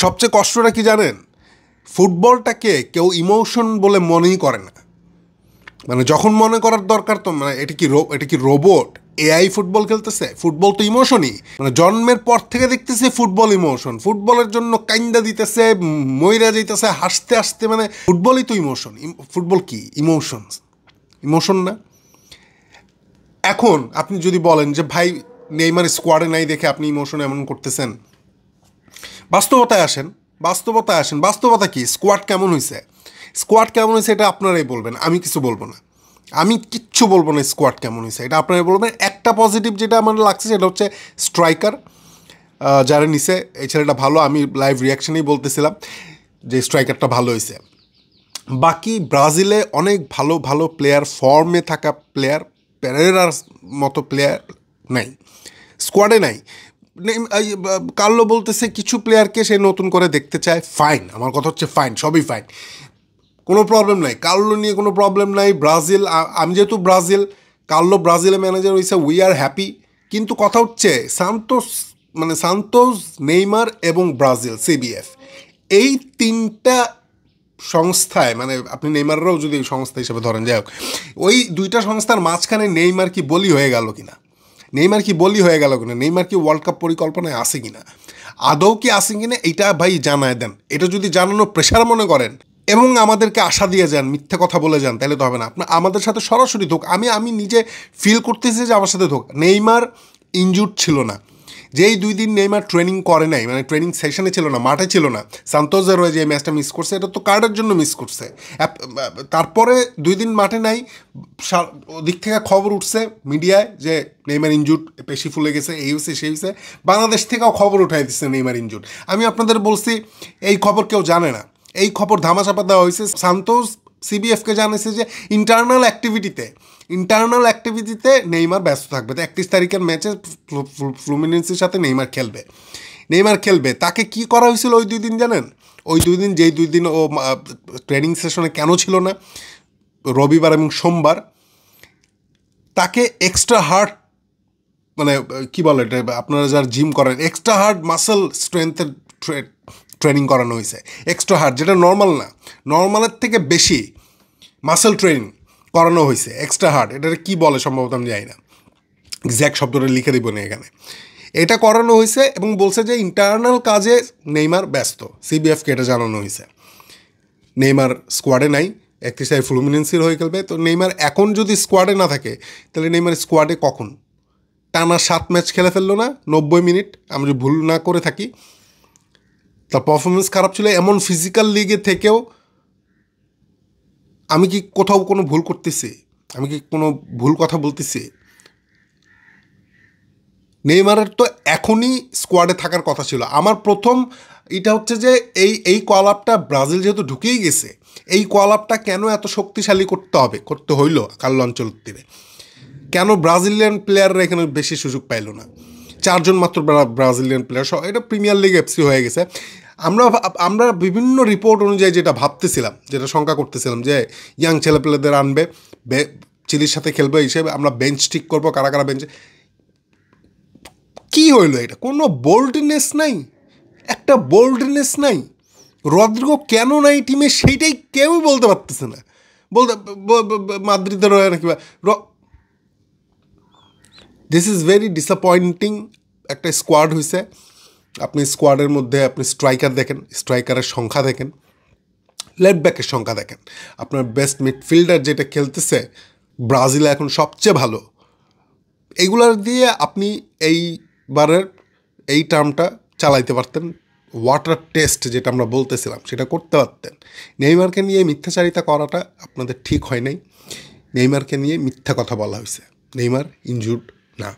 সবচেয়ে কষ্টটা কি জানেন? ফুটবলটাকে কেউ ইমোশন বলে মনেই করে না। মানে যখন মনে করার দরকার, তো মানে এটা কি রোবট এআই ফুটবল খেলতেছে? ফুটবল তো ইমোশনই। মানে জন্মের পর থেকে দেখতেছে ফুটবল ইমোশন, ফুটবলের জন্য কাইন্দা দিতেছে, মইরা যাইতেছে হাসতে হাসতে। মানে ফুটবলই তো ইমোশন। ফুটবল কি ইমোশন না? এখন আপনি যদি বলেন যে ভাই নেইমার স্কোয়াডে নাই দেখে আপনি ইমোশন এমন করতেছেন, বাস্তবতায় আসেন। বাস্তবতা কি? স্কোয়াড কেমন হয়েছে এটা আপনারাই বলবেন, আমি কিছু বলবো না। আমি কিচ্ছু বলবো না স্কোয়াড কেমন হয়েছে, এটা আপনারাই বলবেন। একটা পজিটিভ যেটা আমার লাগছে সেটা হচ্ছে স্ট্রাইকার যারা নিছে, এই ছেলেটা ভালো। আমি লাইভ রিয়াকশনেই বলতেছিলাম যে স্ট্রাইকারটা ভালো হয়েছে। বাকি ব্রাজিলে অনেক ভালো ভালো প্লেয়ার, ফর্মে থাকা প্লেয়ার, পেরেরার মতো প্লেয়ার নাই, স্কোয়াডে নাই। কার্লো বলতেছে কিছু প্লেয়ারকে সে নতুন করে দেখতে চায়। ফাইন, আমার কথা হচ্ছে ফাইন, সবই ফাইন, কোনো প্রবলেম নাই। কার্লো নিয়ে কোনো প্রবলেম নাই। ব্রাজিল, আমি যেহেতু কার্লো ব্রাজিলের ম্যানেজার হয়েছে, উই আর হ্যাপি। কিন্তু কথা হচ্ছে সান্তোস, নেইমার এবং ব্রাজিল সিবিএফ, এই তিনটা সংস্থায়, মানে আপনি নেইমাররাও যদি সংস্থা হিসেবে ধরেন, যাই হোক, ওই দুইটা সংস্থার মাঝখানে নেইমার কি বলি হয়ে গেল কিনা, নেইমার কি ওয়ার্ল্ড কাপ পরিকল্পনায় আসে কিনা, আদৌ কি আসে কিনা, এইটা ভাই জানায় দেন। এটা যদি জানানো প্রেশার মনে করেন এবং আমাদেরকে আশা দিয়ে যান, মিথ্যে কথা বলে যান, তাহলে তো হবে না। আপনার আমাদের সাথে সরাসরি ধোক। আমি নিজে ফিল করতেছি যে আমার সাথে ধোক। নেইমার ইনজুর্ড ছিল না, যেই 2 দিন নেইমার ট্রেনিং করে নাই, মানে ট্রেনিং সেশনে ছিল না, মাঠে ছিল না, সান্তোসের হয়ে যে ম্যাচটা মিস করছে, এটা তো কার্ডের জন্য মিস করছে। তারপরে 2 দিন মাঠে নাই, ওদিক থেকে খবর উঠছে মিডিয়ায় যে নেইমার ইনজুর্ড, পেশি ফুলে গেছে, এই হয়েছে সেই হয়েছে। বাংলাদেশ থেকেও খবর উঠাই দিচ্ছে নেইমার ইনজুর্ড। আমি আপনাদের বলছি এই খবর কেউ জানে না, এই খবর ধামাচাপা দেওয়া হয়েছে। সান্তোস সিবিএফকে জানিয়েছে যে ইন্টারনাল অ্যাক্টিভিটিতে নেইমার ব্যস্ত থাকবে। তো 31 তারিখের ম্যাচে ফ্লুমিনেন্সের সাথে নেইমার খেলবে। তাকে কি করা হয়েছিল ওই 2 দিন জানেন? ওই 2 দিন, যেই 2 দিন ও ট্রেনিং সেশনে কেন ছিল না, রবিবার এবং সোমবার, তাকে এক্সট্রা হার্ড, মানে কি বলে এটা, আপনারা যারা জিম করেন, এক্সট্রা হার্ড মাসেল স্ট্রেংথের ট্রেনিং করানো হয়েছে। এক্সট্রা হার্ড, যেটা নর্মাল না, নর্মালের থেকে বেশি মাসেল ট্রেনিং করানো হয়েছে। এক্সট্রা হার্ড, এটাকে কী বলে সম্ভবত আমি জানি না, এক্স্যাক্ট শব্দটা লিখে দিব না এখানে। এটা করানো হয়েছে এবং বলছে যে ইন্টারনাল কাজে নেইমার ব্যস্ত। সিবিএফকে এটা জানানো হয়েছে। নেইমার স্কোয়াডে নাই, 31 তারিখ ফ্লুমিনেন্সির হয়ে খেলবে। তো নেইমার এখন যদি স্কোয়াডে না থাকে, তাহলে নেইমার স্কোয়াডে কখন? টানা 7 ম্যাচ খেলে ফেললো না, 90 মিনিট, আমি যদি ভুল না করে থাকি। তার পারফরমেন্স খারাপ ছিল, এমন ফিজিক্যাল লিগে থেকেও। আমি কি কোথাও কোনো ভুল করতেছি? আমি কি কোনো ভুল কথা বলতেছি? নেইমারের তো এখনই স্কোয়াডে থাকার কথা ছিল। আমার প্রথম এটা হচ্ছে যে এই কল আপটা ব্রাজিল যেহেতু ঢুকেই গেছে, এই কল আপটা কেন এত শক্তিশালী করতে হইলো কার্লো আনচেলত্তিরে? কেন ব্রাজিলিয়ান প্লেয়াররা এখানে বেশি সুযোগ পাইল না? 4 জন মাত্র ব্রাজিলিয়ান প্লেয়ার, এটা প্রিমিয়ার লিগ এফসি হয়ে গেছে। আমরা বিভিন্ন রিপোর্ট অনুযায়ী যেটা ভাবতেছিলাম, যেটা শঙ্কা করতেছিলাম, যে ইয়াং ছেলেপেলেদের আনবে, চিলির সাথে খেলবে হিসেবে, আমরা বেঞ্চ ঠিক করবো, কারা কারা বেঞ্চে। কী হইলো এটা? কোনো বোল্ডনেস নাই, একটা বোল্ডনেস নাই। রদ্রিগো কেন নাই টিমে, সেইটাই কেউই বলতে পারতেছে না। মাদ্রিদের রয়ে নাকি, দিস ইজ ভেরি ডিসঅ্যাপয়েন্টিং। একটা স্কোয়াড হয়েছে, আপনি স্কোয়াডের মধ্যে আপনি স্ট্রাইকার দেখেন, স্ট্রাইকারের সংখ্যা দেখেন, লেফট ব্যাকের সংখ্যা দেখেন, আপনার বেস্ট মিডফিল্ডার যেটা খেলতেছে ব্রাজিলে এখন সবচেয়ে ভালো, এগুলার দিয়ে আপনি এইবারের এই টার্মটা চালাইতে পারতেন। ওয়াটার টেস্ট যেটা আমরা বলতেছিলাম সেটা করতে পারতেন। নেইমারকে নিয়ে মিথ্যাচারিতা করাটা আপনাদের ঠিক হয় নাই। নেইমারকে নিয়ে মিথ্যা কথা বলা হয়েছে। নেইমার ইনজুর্ড না।